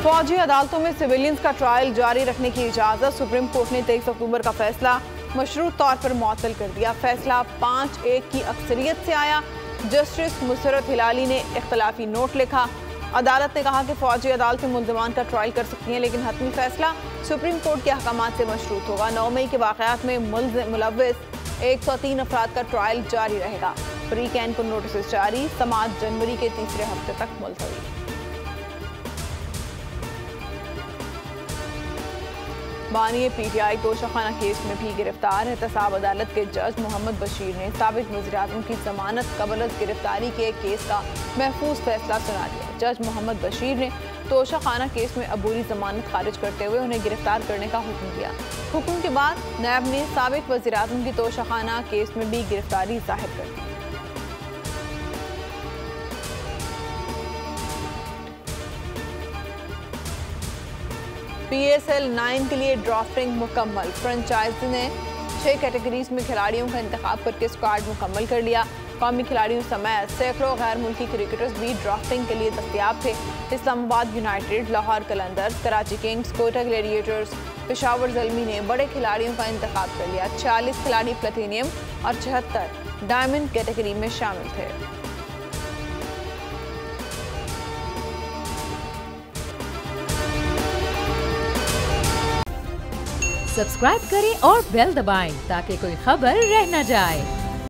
फौजी अदालतों में सिविलियंस का ट्रायल जारी रखने की इजाज़त। सुप्रीम कोर्ट ने 23 अक्टूबर का फैसला मशरूत तौर पर मुअत्तल कर दिया। फैसला 5-1 की अक्सरियत से आया। जस्टिस मुसर्रत हिलाली ने इख्तलाफी नोट लिखा। अदालत ने कहा कि फौजी अदालतें मुल्ज़मान का ट्रायल कर सकती हैं, लेकिन हतमी फैसला सुप्रीम कोर्ट के अहकामात से मशरूत होगा। 9 मई के वाक़यात में मुलव्विस 103 अफराद का ट्रायल जारी रहेगा। प्री कैन को नोटिस जारी। समाअत जनवरी के तीसरे हफ्ते तक मुलतवी। बानी PTI तोशाखाना केस में भी गिरफ्तार। एहतसाब अदालत के जज मोहम्मद बशीर ने साबिक वज़ीर-ए-आज़म की जमानत कबल अज़ गिरफ्तारी के केस का महफूज फैसला सुना दिया। जज मोहम्मद बशीर ने तोशाखाना केस में अबूरी जमानत खारिज करते हुए उन्हें गिरफ्तार करने का हुक्म दिया। हुक्म के बाद नैब ने साबिक वज़ीर-ए-आज़म की तोशाखाना केस में भी गिरफ्तारी जाहिर कर दी। PSL 9 के लिए ड्राफ्टिंग मुकम्मल। फ्रेंचाइजी ने 6 कैटेगरीज में खिलाड़ियों का इंतखाब करके स्क्वाड मुकम्मल कर लिया। कौमी खिलाड़ियों समेत सैकड़ों गैर मुल्की क्रिकेटर्स भी ड्राफ्टिंग के लिए दस्तयाब थे। Islamabad United, Lahore Qalandars, Karachi Kings, Quetta Gladiators, Peshawar Zalmi ने बड़े खिलाड़ियों का इंतखाब कर लिया। 40 खिलाड़ी प्लेटिनियम और 76 डायमंड कैटेगरी में शामिल थे। सब्सक्राइब करें और बेल दबाएं ताकि कोई खबर रह न जाए।